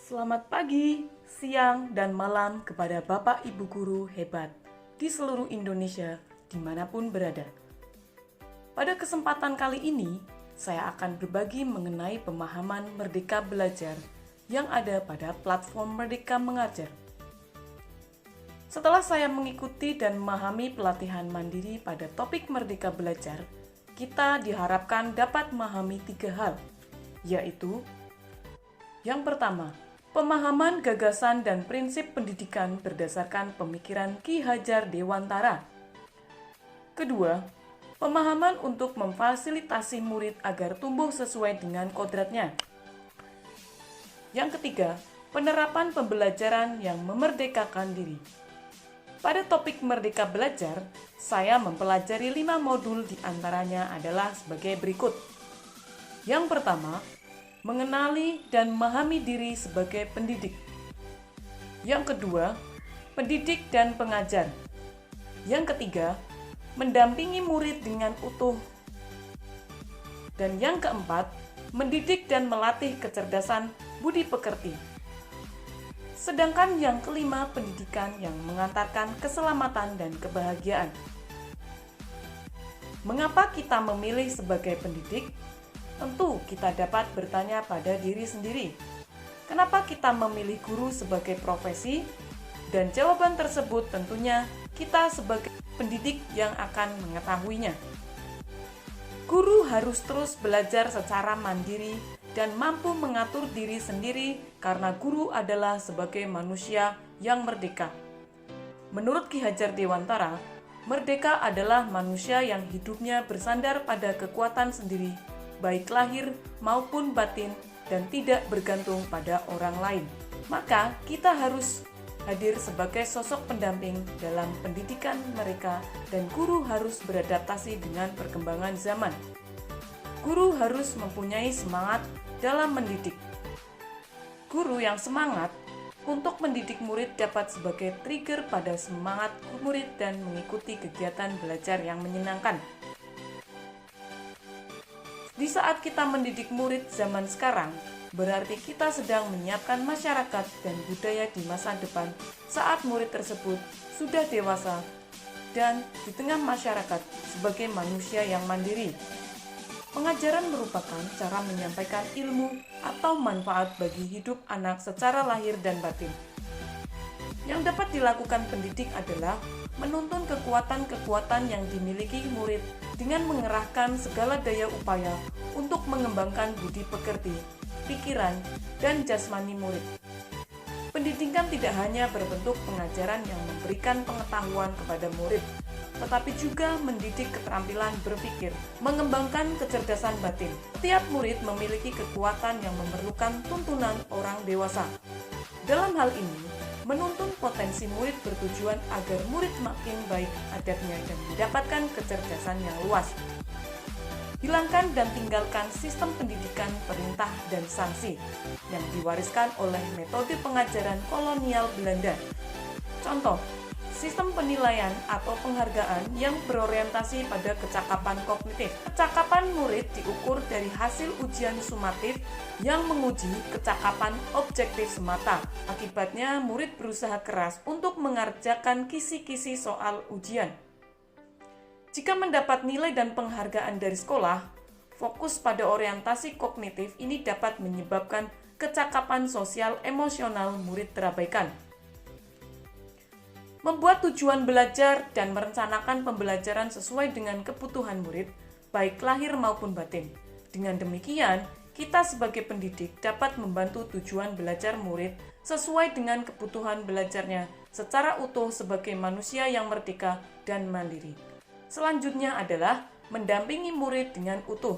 Selamat pagi, siang, dan malam kepada Bapak Ibu Guru hebat di seluruh Indonesia dimanapun berada. Pada kesempatan kali ini, saya akan berbagi mengenai pemahaman Merdeka Belajar yang ada pada platform Merdeka Mengajar. Setelah saya mengikuti dan memahami pelatihan mandiri pada topik Merdeka Belajar, kita diharapkan dapat memahami 3 hal, yaitu yang pertama, pemahaman gagasan dan prinsip pendidikan berdasarkan pemikiran Ki Hajar Dewantara. Kedua, pemahaman untuk memfasilitasi murid agar tumbuh sesuai dengan kodratnya. Yang ketiga, penerapan pembelajaran yang memerdekakan diri. Pada topik Merdeka Belajar, saya mempelajari 5 modul diantaranya adalah sebagai berikut. Yang pertama, mengenali dan memahami diri sebagai pendidik. Yang kedua, pendidik dan pengajar. Yang ketiga, mendampingi murid dengan utuh. Dan yang keempat, mendidik dan melatih kecerdasan budi pekerti. Sedangkan yang kelima, pendidikan yang mengantarkan keselamatan dan kebahagiaan. Mengapa kita memilih sebagai pendidik? Tentu kita dapat bertanya pada diri sendiri, kenapa kita memilih guru sebagai profesi? Dan jawaban tersebut tentunya kita sebagai pendidik yang akan mengetahuinya. Guru harus terus belajar secara mandiri dan mampu mengatur diri sendiri karena guru adalah sebagai manusia yang merdeka. Menurut Ki Hajar Dewantara, merdeka adalah manusia yang hidupnya bersandar pada kekuatan sendiri, baik lahir maupun batin, dan tidak bergantung pada orang lain. Maka kita harus hadir sebagai sosok pendamping dalam pendidikan mereka, dan guru harus beradaptasi dengan perkembangan zaman. Guru harus mempunyai semangat dalam mendidik. Guru yang semangat untuk mendidik murid dapat sebagai trigger pada semangat murid dan mengikuti kegiatan belajar yang menyenangkan. Di saat kita mendidik murid zaman sekarang, berarti kita sedang menyiapkan masyarakat dan budaya di masa depan saat murid tersebut sudah dewasa dan di tengah masyarakat sebagai manusia yang mandiri. Pengajaran merupakan cara menyampaikan ilmu atau manfaat bagi hidup anak secara lahir dan batin. Yang dapat dilakukan pendidik adalah menuntun kekuatan-kekuatan yang dimiliki murid dengan mengerahkan segala daya upaya untuk mengembangkan budi pekerti, pikiran, dan jasmani murid. Pendidikan tidak hanya berbentuk pengajaran yang memberikan pengetahuan kepada murid, tetapi juga mendidik keterampilan berpikir, mengembangkan kecerdasan batin. Setiap murid memiliki kekuatan yang memerlukan tuntunan orang dewasa. Dalam hal ini, menuntun potensi murid bertujuan agar murid makin baik adabnya dan mendapatkan kecerdasan yang luas. Hilangkan dan tinggalkan sistem pendidikan perintah dan sanksi yang diwariskan oleh metode pengajaran kolonial Belanda. Contoh, sistem penilaian atau penghargaan yang berorientasi pada kecakapan kognitif. Kecakapan murid diukur dari hasil ujian sumatif yang menguji kecakapan objektif semata. Akibatnya, murid berusaha keras untuk mengerjakan kisi-kisi soal ujian. Jika mendapat nilai dan penghargaan dari sekolah, fokus pada orientasi kognitif ini dapat menyebabkan kecakapan sosial emosional murid terabaikan. Membuat tujuan belajar dan merencanakan pembelajaran sesuai dengan kebutuhan murid, baik lahir maupun batin. Dengan demikian, kita sebagai pendidik dapat membantu tujuan belajar murid sesuai dengan kebutuhan belajarnya secara utuh sebagai manusia yang merdeka dan mandiri. Selanjutnya adalah mendampingi murid dengan utuh.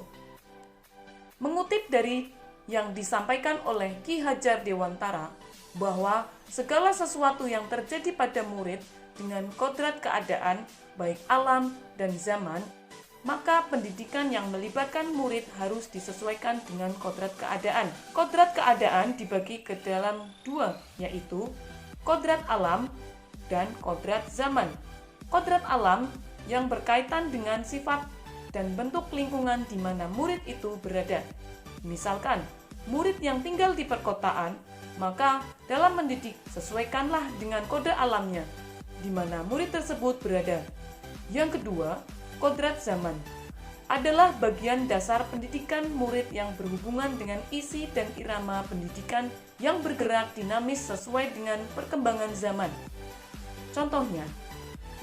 Mengutip dari yang disampaikan oleh Ki Hajar Dewantara, bahwa segala sesuatu yang terjadi pada murid dengan kodrat keadaan, baik alam dan zaman, maka pendidikan yang melibatkan murid harus disesuaikan dengan kodrat keadaan. Kodrat keadaan dibagi ke dalam 2, yaitu kodrat alam dan kodrat zaman. Kodrat alam yang berkaitan dengan sifat dan bentuk lingkungan di mana murid itu berada. Misalkan, murid yang tinggal di perkotaan Maka, dalam mendidik, sesuaikanlah dengan kode alamnya, di mana murid tersebut berada. Yang kedua, kodrat zaman adalah bagian dasar pendidikan murid yang berhubungan dengan isi dan irama pendidikan yang bergerak dinamis sesuai dengan perkembangan zaman. Contohnya,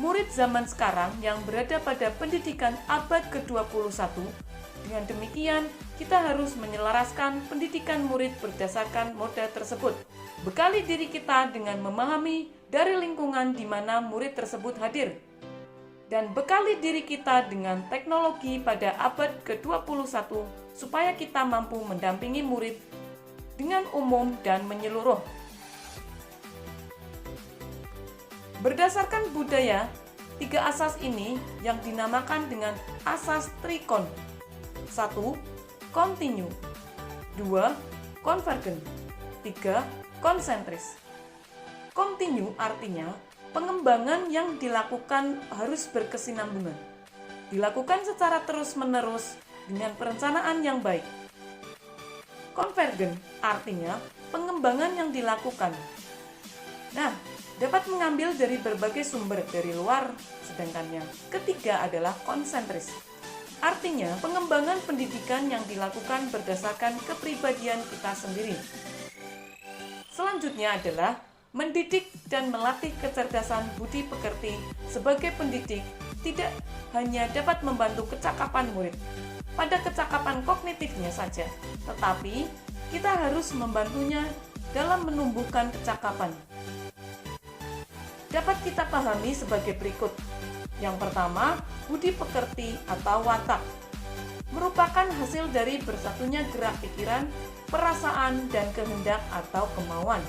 murid zaman sekarang yang berada pada pendidikan abad ke-21, dengan demikian kita harus menyelaraskan pendidikan murid berdasarkan mode tersebut. Bekali diri kita dengan memahami dari lingkungan di mana murid tersebut hadir, dan bekali diri kita dengan teknologi pada abad ke-21 supaya kita mampu mendampingi murid dengan umum dan menyeluruh. Berdasarkan budaya, 3 asas ini yang dinamakan dengan asas trikon. 1. Kontinu. 2. Konvergen. 3. Konsentris. Kontinu artinya pengembangan yang dilakukan harus berkesinambungan, dilakukan secara terus-menerus dengan perencanaan yang baik. Konvergen artinya pengembangan yang dilakukan. Nah, dapat mengambil dari berbagai sumber dari luar, sedangkan yang ketiga adalah konsentris. Artinya, pengembangan pendidikan yang dilakukan berdasarkan kepribadian kita sendiri. Selanjutnya adalah mendidik dan melatih kecerdasan budi pekerti sebagai pendidik tidak hanya dapat membantu kecakapan murid pada kecakapan kognitifnya saja, tetapi kita harus membantunya dalam menumbuhkan kecakapan. Dapat kita pahami sebagai berikut. Yang pertama, budi pekerti atau watak merupakan hasil dari bersatunya gerak pikiran, perasaan, dan kehendak atau kemauan,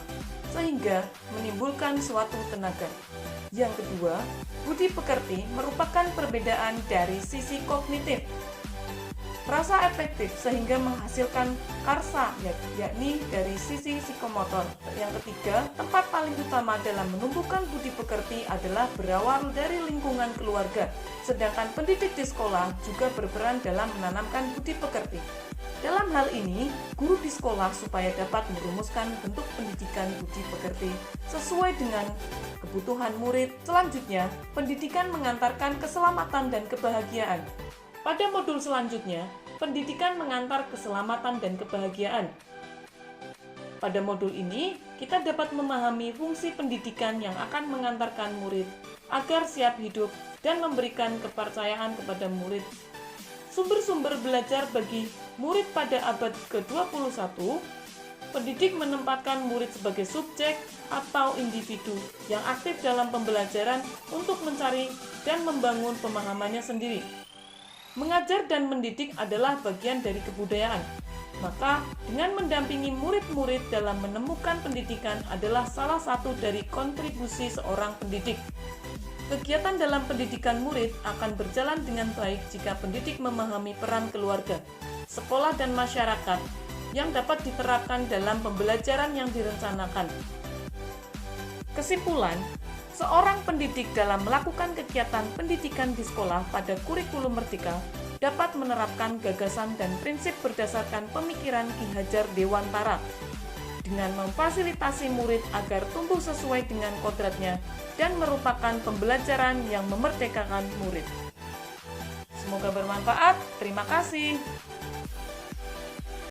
sehingga menimbulkan suatu tenaga. Yang kedua, budi pekerti merupakan perbedaan dari sisi kognitif. Rasa efektif sehingga menghasilkan karsa, yakni dari sisi psikomotor. Yang ketiga, tempat paling utama dalam menumbuhkan budi pekerti adalah berawal dari lingkungan keluarga. Sedangkan pendidik di sekolah juga berperan dalam menanamkan budi pekerti. Dalam hal ini, guru di sekolah supaya dapat merumuskan bentuk pendidikan budi pekerti sesuai dengan kebutuhan murid. Selanjutnya, pendidikan mengantarkan keselamatan dan kebahagiaan. Pada modul selanjutnya, pendidikan mengantar keselamatan dan kebahagiaan. Pada modul ini, kita dapat memahami fungsi pendidikan yang akan mengantarkan murid agar siap hidup dan memberikan kepercayaan kepada murid. Sumber-sumber belajar bagi murid pada abad ke-21, pendidik menempatkan murid sebagai subjek atau individu yang aktif dalam pembelajaran untuk mencari dan membangun pemahamannya sendiri. Mengajar dan mendidik adalah bagian dari kebudayaan. Maka, dengan mendampingi murid-murid dalam menemukan pendidikan adalah salah satu dari kontribusi seorang pendidik. Kegiatan dalam pendidikan murid akan berjalan dengan baik jika pendidik memahami peran keluarga, sekolah, dan masyarakat yang dapat diterapkan dalam pembelajaran yang direncanakan. Kesimpulan, seorang pendidik dalam melakukan kegiatan pendidikan di sekolah pada kurikulum Merdeka dapat menerapkan gagasan dan prinsip berdasarkan pemikiran Ki Hajar Dewantara dengan memfasilitasi murid agar tumbuh sesuai dengan kodratnya dan merupakan pembelajaran yang memerdekakan murid. Semoga bermanfaat. Terima kasih.